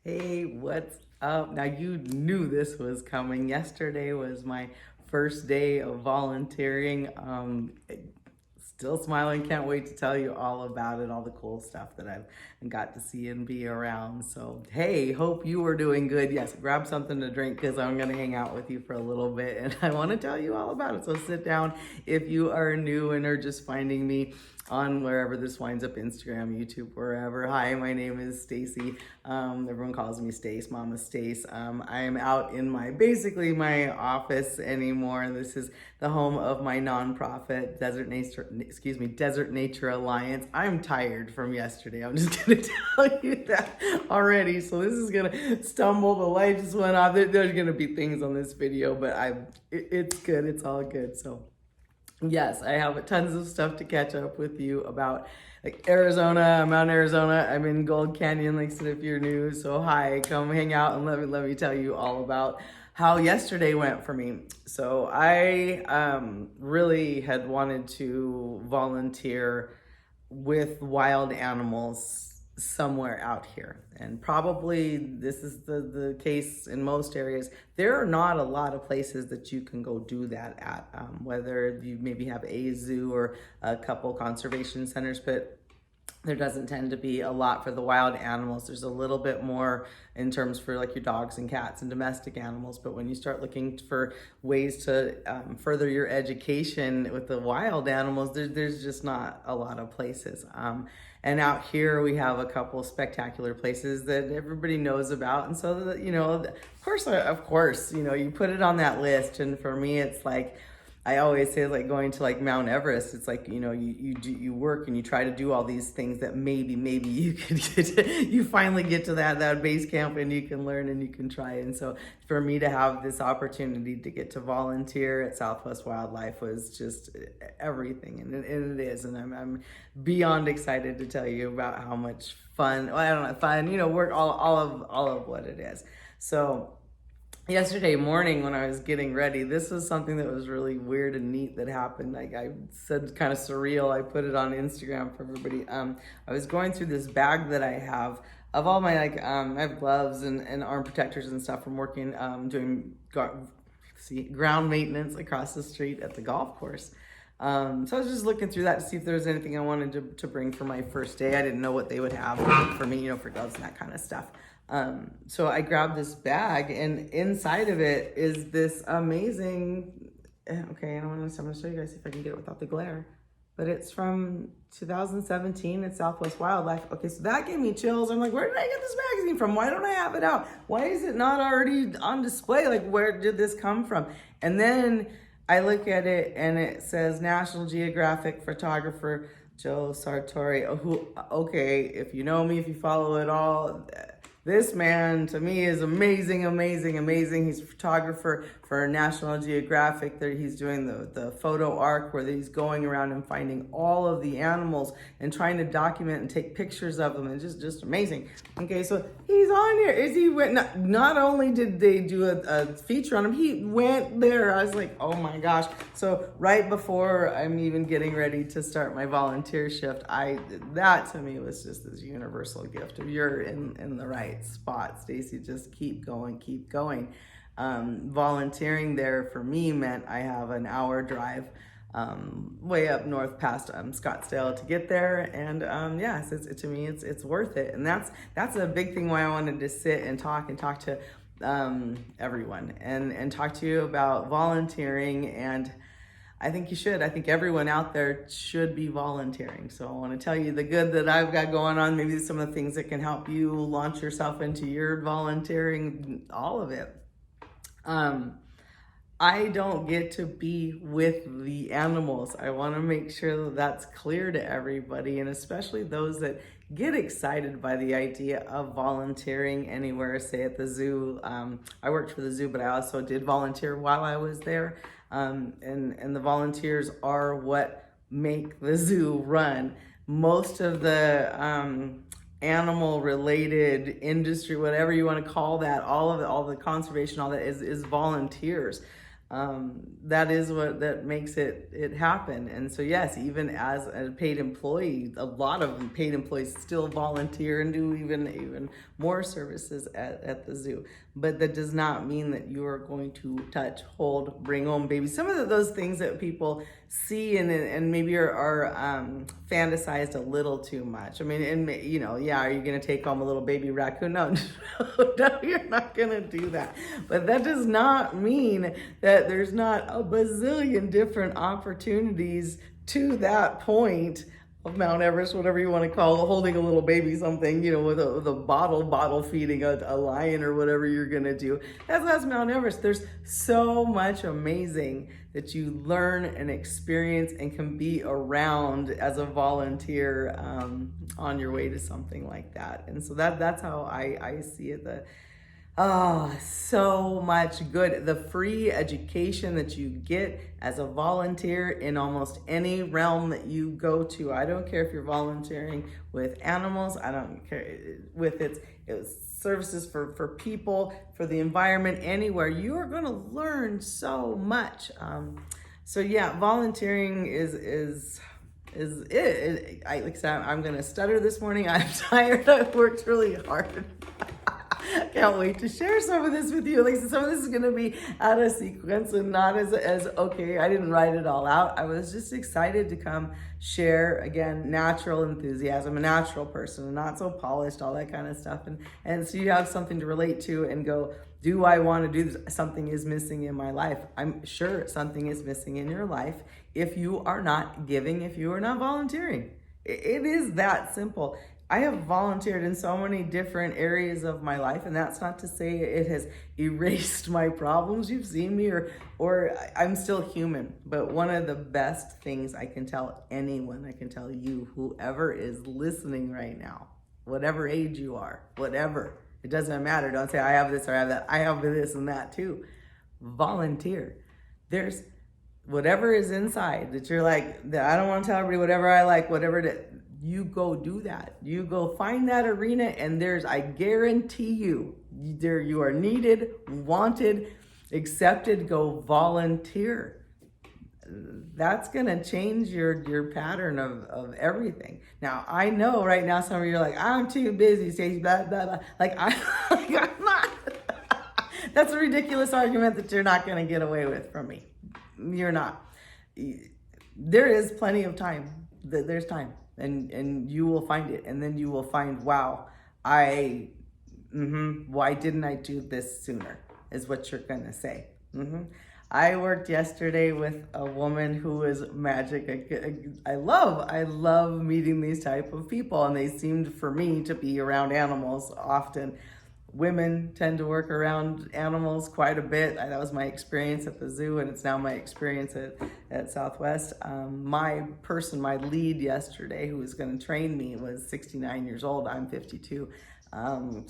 Hey, what's up? Now, you knew this was coming. Yesterday was my first day of volunteering. Still smiling, can't wait to tell you all about it, all the cool stuff that I've got to see and be around. So, hey, hope you are doing good. Yes, grab something to drink because I'm going to hang out with you for a little bit and I want to tell you all about it. So, sit down if you are new and are just finding me on wherever this winds up, Instagram, YouTube, wherever. Hi, my name is Stacy. Everyone calls me Stace, Momma Stace. I am out in basically my office anymore. This is the home of my nonprofit, Desert Nature Alliance. I'm tired from yesterday. I'm just gonna tell you that already. So this is gonna stumble. The light just went off. There's gonna be things on this video, but it's good. It's all good. So yes, I have tons of stuff to catch up with you about, like Arizona. I'm out in Arizona. I'm in Gold Canyon, like I said, if you're new. So hi, come hang out and let me tell you all about how yesterday went for me. So I really had wanted to volunteer with wild animals somewhere out here, and probably this is the case in most areas. There are not a lot of places that you can go do that at, whether you maybe have a zoo or a couple conservation centers, but there doesn't tend to be a lot for the wild animals. There's a little bit more in terms for like your dogs and cats and domestic animals, but when you start looking for ways to further your education with the wild animals, there's just not a lot of places. And out here we have a couple spectacular places that everybody knows about, and so that, of course, you put it on that list. And for me, it's like, I always say, like going to like Mount Everest. It's like, you work and you try to do all these things that maybe you could you finally get to that base camp and you can learn and you can try. And so for me to have this opportunity to get to volunteer at Southwest Wildlife was just everything, and it is. And I'm beyond excited to tell you about how much fun, well, I don't know, fun, work, all of what it is. So yesterday morning when I was getting ready, this was something that was really weird and neat that happened. Like I said, kind of surreal. I put it on Instagram for everybody. I was going through this bag that I have of all my I have gloves and arm protectors and stuff from working, doing ground maintenance across the street at the golf course. So I was just looking through that to see if there was anything I wanted to bring for my first day. I didn't know what they would have for me, for gloves and that kind of stuff. So I grabbed this bag, and inside of it is this amazing, okay, I'm gonna show you guys if I can get it without the glare, but it's from 2017 at Southwest Wildlife. Okay, so that gave me chills. I'm like, where did I get this magazine from? Why don't I have it out? Why is it not already on display? Like, where did this come from? And then I look at it and it says National Geographic photographer Joe Sartori, who, okay, if you know me, if you follow it all, this man to me is amazing. He's a photographer for National Geographic. There he's doing the photo arc where he's going around and finding all of the animals and trying to document and take pictures of them, and just amazing. Okay, so he's on here. Not only did they do a feature on him, he went there. I was like, oh my gosh. So right before I'm even getting ready to start my volunteer shift, that to me was just this universal gift of you're in the right spot, Stacy. Just keep going. Volunteering there for me meant I have an hour drive way up north past Scottsdale to get there, and yes, to me it's worth it. And that's a big thing why I wanted to sit and talk to everyone and talk to you about volunteering. And I think you should. I think everyone out there should be volunteering. So I want to tell you the good that I've got going on, maybe some of the things that can help you launch yourself into your volunteering, all of it. I don't get to be with the animals. I want to make sure that that's clear to everybody, and especially those that get excited by the idea of volunteering anywhere, say at the zoo. I worked for the zoo, but I also did volunteer while I was there. And the volunteers are what make the zoo run. Most of the animal related industry, whatever you want to call that, all the conservation, all that is volunteers. That is what that makes it happen. And so yes, even as a paid employee, a lot of paid employees still volunteer and do even more services at the zoo. But that does not mean that you are going to touch, hold, bring home babies. Some of those things that people see and maybe are fantasized a little too much. I mean, and yeah, are you going to take home a little baby raccoon? No, no, you're not going to do that. But that does not mean that there's not a bazillion different opportunities to that point of Mount Everest, whatever you want to call it, holding a little baby something, with a bottle feeding a lion or whatever you're going to do. That's Mount Everest. There's so much amazing that you learn and experience and can be around as a volunteer on your way to something like that. And so that's how I see it. So much good. The free education that you get as a volunteer in almost any realm that you go to. I don't care if you're volunteering with animals. I don't care with its services for people, for the environment, anywhere. You are going to learn so much. So yeah, volunteering is it. Like I said, I'm going to stutter this morning. I'm tired. I've worked really hard. Can't wait to share some of this with you. Like, some of this is going to be out of sequence and not as okay. I didn't write it all out. I was just excited to come share, again, natural enthusiasm, a natural person, not so polished, all that kind of stuff. And so you have something to relate to and go, do I want to do this? Something is missing in my life. I'm sure something is missing in your life if you are not giving, if you are not volunteering. It is that simple. I have volunteered in so many different areas of my life, and that's not to say it has erased my problems. You've seen me, or I'm still human. But one of the best things I can tell anyone, I can tell you, whoever is listening right now, whatever age you are, whatever, it doesn't matter. Don't say I have this or I have that. I have this and that too. Volunteer. There's whatever is inside that you're like, that I don't want to tell everybody whatever I like, whatever it is. You go do that. You go find that arena, and I guarantee you, there you are needed, wanted, accepted. Go volunteer. That's gonna change your pattern of everything. Now, I know right now some of you are like, I'm too busy, Stace, blah, blah, blah. Like, I'm not. That's a ridiculous argument that you're not gonna get away with from me. You're not. There is plenty of time. There's time. And you will find it, and then you will find, wow, why didn't I do this sooner, is what you're gonna say. I worked yesterday with a woman who was magic. I love meeting these type of people, and they seemed for me to be around animals often. Women tend to work around animals quite a bit. That was my experience at the zoo, and it's now my experience at Southwest. My lead yesterday, who was going to train me, was 69 years old. I'm 52.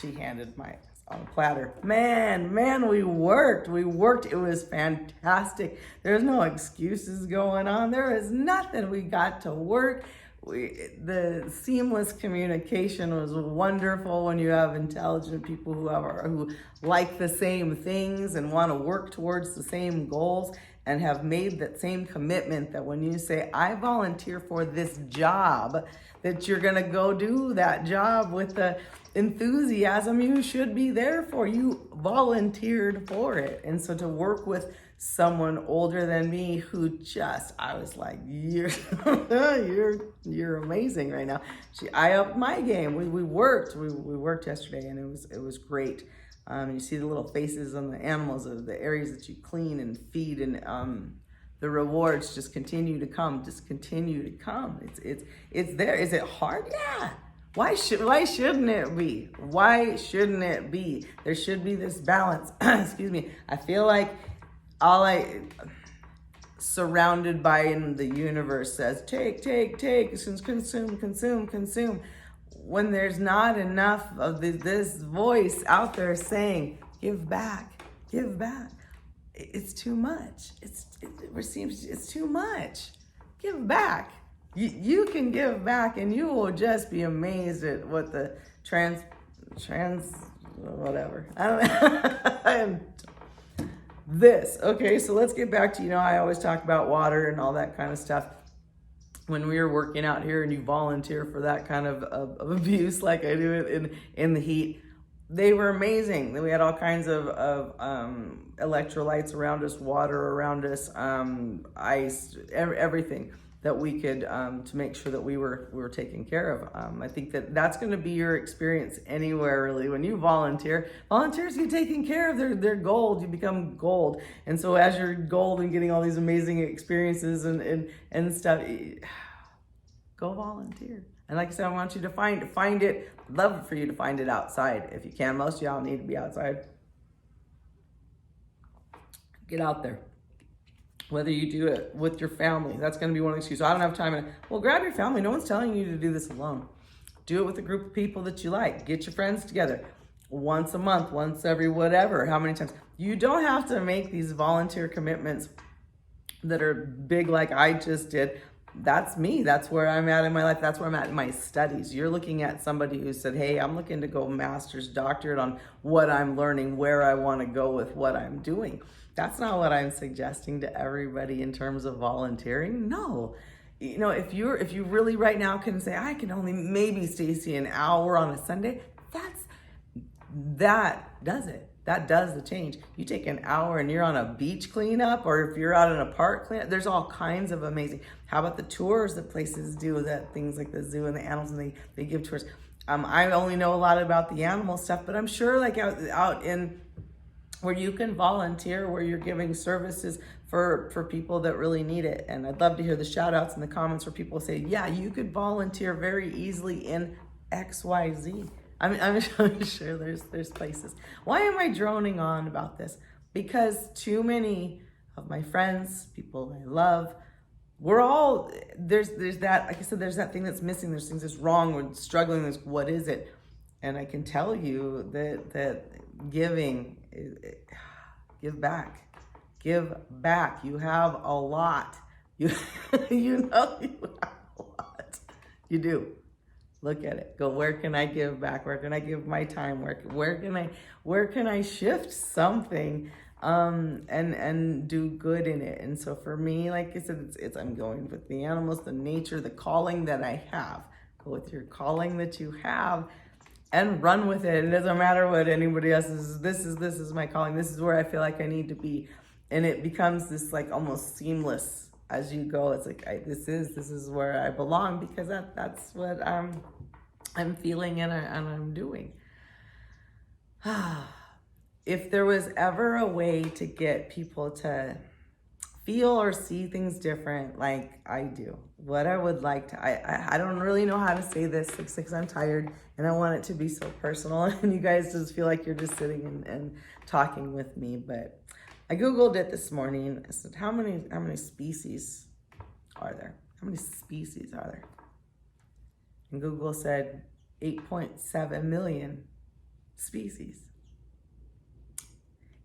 She handed my on a platter. Man, we worked. It was fantastic. There's no excuses going on. There is nothing. We got to work. The seamless communication was wonderful when you have intelligent people who like the same things and want to work towards the same goals and have made that same commitment, that when you say, I volunteer for this job, that you're going to go do that job with the enthusiasm you should be there for. You volunteered for it. And so to work with someone older than me who I was like, you're amazing right now. I upped my game. We worked yesterday, and it was great. You see the little faces on the animals of the areas that you clean and feed, and the rewards just continue to come. It's there. Is it hard? Yeah. Why shouldn't it be? Why shouldn't it be? There should be this balance. Excuse me. I feel like surrounded by in the universe says, take, consume. When there's not enough of this voice out there saying, give back. It's too much. It's too much. Give back. You can give back, and you will just be amazed at what the whatever. I don't know. this. Okay, so let's get back to, I always talk about water and all that kind of stuff. When we were working out here and you volunteer for that kind of abuse like I do in the heat, they were amazing. We had all kinds of electrolytes around us, water around us, ice, everything that we could to make sure that we were taken care of. I think that's going to be your experience anywhere, really. When you volunteers get taken care of. They're gold. You become gold. And so as you're gold and getting all these amazing experiences and stuff, go volunteer. And like I said, I want you to find it. I'd love for you to find it outside if you can. Most of y'all need to be outside. Get out there. Whether you do it with your family, that's going to be one of the excuses. I don't have time. Well, grab your family. No one's telling you to do this alone. Do it with a group of people that you like. Get your friends together once a month, once every whatever, how many times. You don't have to make these volunteer commitments that are big like I just did. That's me. That's where I'm at in my life. That's where I'm at in my studies. You're looking at somebody who said, hey, I'm looking to go master's, doctorate on what I'm learning, where I want to go with what I'm doing. That's not what I'm suggesting to everybody in terms of volunteering. No. If you really right now can say, I can only maybe, Stacy, an hour on a Sunday, that does it. That does the change. You take an hour and you're on a beach cleanup, or if you're out in a park cleanup, there's all kinds of amazing. How about the tours that places do, that things like the zoo and the animals, and they give tours. I only know a lot about the animal stuff, but I'm sure like out in where you can volunteer, where you're giving services for people that really need it. And I'd love to hear the shout outs in the comments where people say, yeah, you could volunteer very easily in XYZ. I'm sure there's places. Why am I droning on about this? Because too many of my friends, people I love, we're all, there's that, like I said, there's that thing that's missing. There's things that's wrong. We're struggling. There's what is it? And I can tell you that giving, give back. You have a lot. You you have a lot. You do. Look at it. Go, where can I give back? Where can I give my time? Where can I shift something and do good in it? And so for me, like I said, it's I'm going with the animals, the nature, the calling that I have. Go with your calling that you have and run with it. It doesn't matter what anybody else is. This is my calling. This is where I feel like I need to be. And it becomes this like almost seamless as you go. It's like this is where I belong, because that's what I'm feeling and I'm doing. If there was ever a way to get people to feel or see things different like I do, what I would like to, I don't really know how to say this because I'm tired and I want it to be so personal and you guys just feel like you're just sitting and talking with me. But I Googled it this morning. I said, how many species are there? How many species are there? And Google said 8.7 million species.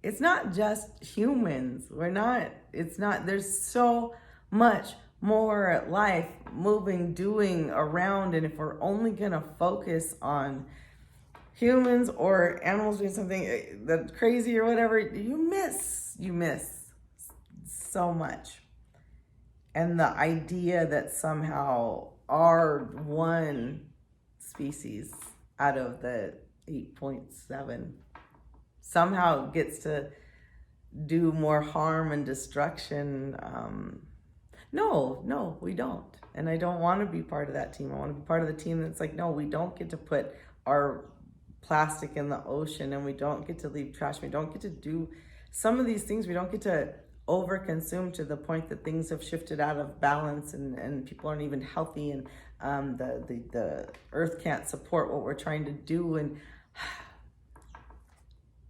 It's not just humans. There's so much more life moving, doing around. And if we're only gonna focus on humans or animals doing something that's crazy or whatever, you miss so much. And the idea that somehow our one species out of the 8.7 somehow gets to do more harm and destruction. No, we don't. And I don't want to be part of that team. I want to be part of the team that's like, no, we don't get to put our plastic in the ocean, and we don't get to leave trash. We don't get to do some of these things. We don't get to overconsume to the point that things have shifted out of balance and people aren't even healthy, and the earth can't support what we're trying to do. And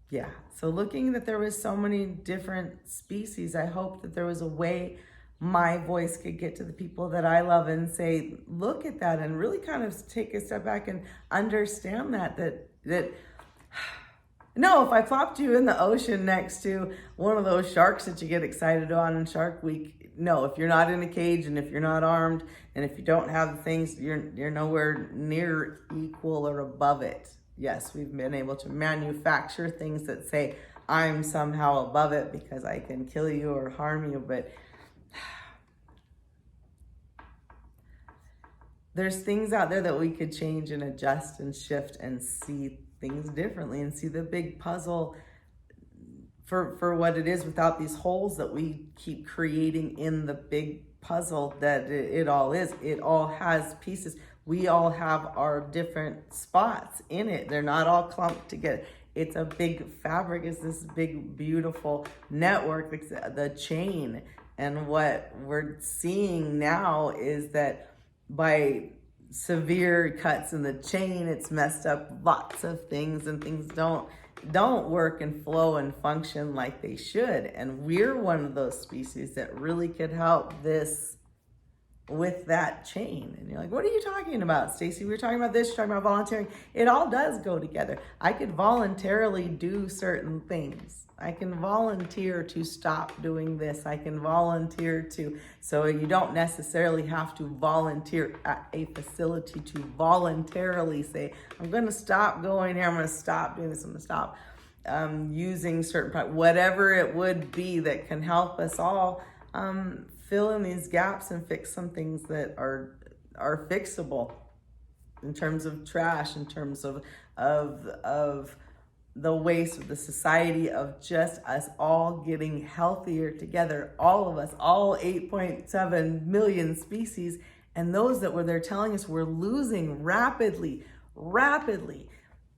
yeah, so looking that there was so many different species, I hope that there was a way my voice could get to the people that I love and say, look at that, and really kind of take a step back and understand that no, if I plopped you in the ocean next to one of those sharks that you get excited on in Shark Week, no, if you're not in a cage and if you're not armed and if you don't have the things, you're nowhere near equal or above it. Yes, we've been able to manufacture things that say, I'm somehow above it because I can kill you or harm you, but there's things out there that we could change and adjust and shift and see things differently and see the big puzzle for what it is without these holes that we keep creating in the big puzzle that it all is. It all has pieces. We all have our different spots in it. They're not all clumped together. It's a big fabric. It's this big, beautiful network, the chain. And what we're seeing now is that by severe cuts in the chain, it's messed up lots of things, and things don't work and flow and function like they should. And we're one of those species that really could help this with that chain. And you're like, what are you talking about, Stacy? We were talking about this, you're talking about volunteering. It all does go together. I could voluntarily do certain things. I can volunteer to stop doing this. I can volunteer to, so you don't necessarily have to volunteer at a facility to voluntarily say, I'm going to stop going here. I'm going to stop doing this. I'm going to stop using certain, whatever it would be that can help us all fill in these gaps and fix some things that are fixable in terms of trash, in terms of the waste of the society, of just us all getting healthier together, all of us, all 8.7 million species, and those that they're telling us we're losing rapidly.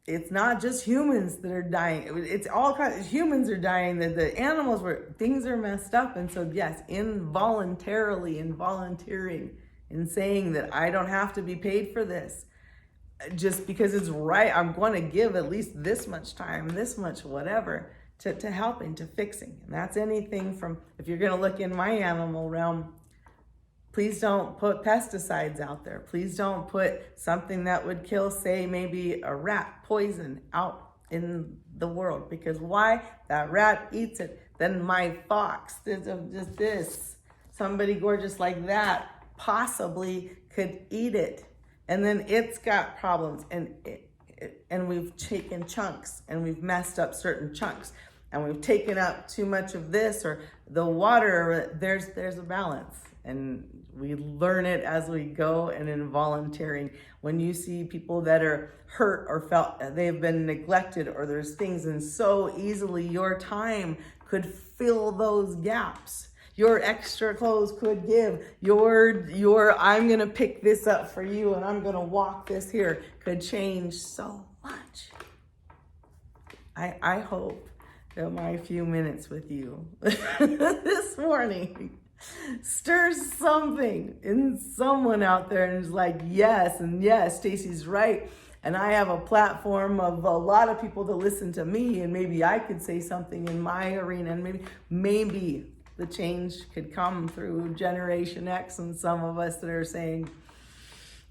It's not just humans that are dying. It's all kinds. Humans are dying. The animals things are messed up. And so yes, involuntarily, in volunteering, in saying that I don't have to be paid for this, just because it's right, I'm going to give at least this much time, this much whatever, to helping, to fixing. And that's anything from, if you're going to look in my animal realm, please don't put pesticides out there. Please don't put something that would kill, say, maybe a rat, poison out in the world. Because why? That rat eats it. Then my fox, just this, somebody gorgeous like that possibly could eat it. And then it's got problems, and we've taken chunks, and we've messed up certain chunks, and we've taken up too much of this, or the water, there's a balance. And we learn it as we go, and in volunteering. When you see people that are hurt or felt they've been neglected, or there's things, and so easily your time could fill those gaps. Your extra clothes could give, your I'm gonna pick this up for you and I'm gonna walk this here, could change so much. I hope that my few minutes with you this morning stirs something in someone out there and is like, yes, and yes, Stacy's right. And I have a platform of a lot of people that listen to me, and maybe I could say something in my arena, and maybe the change could come through Generation X and some of us that are saying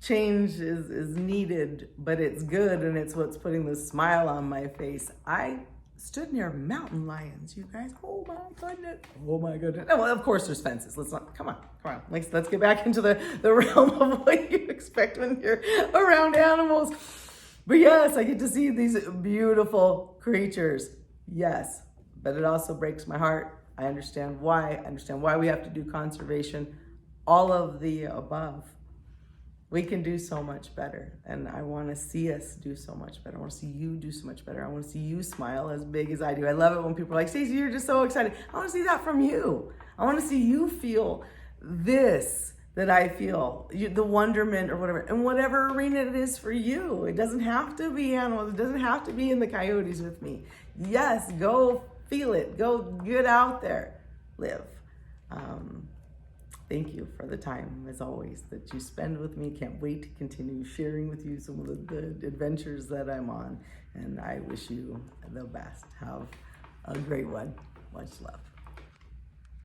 change is needed, but it's good, and it's what's putting the smile on my face. I stood near mountain lions, you guys. Oh my goodness. Oh my goodness. Oh, well, of course there's fences. Let's not, come on. Let's get back into the realm of what you expect when you're around animals. But yes, I get to see these beautiful creatures. Yes, but it also breaks my heart. I understand why. I understand why we have to do conservation. All of the above. We can do so much better. And I want to see us do so much better. I want to see you do so much better. I want to see you smile as big as I do. I love it when people are like, Stacey, you're just so excited. I want to see that from you. I want to see you feel this that I feel, the wonderment or whatever, in whatever arena it is for you. It doesn't have to be animals. It doesn't have to be in the coyotes with me. Yes, go feel it. Go get out there. Live. Thank you for the time, as always, that you spend with me. Can't wait to continue sharing with you some of the adventures that I'm on. And I wish you the best. Have a great one. Much love.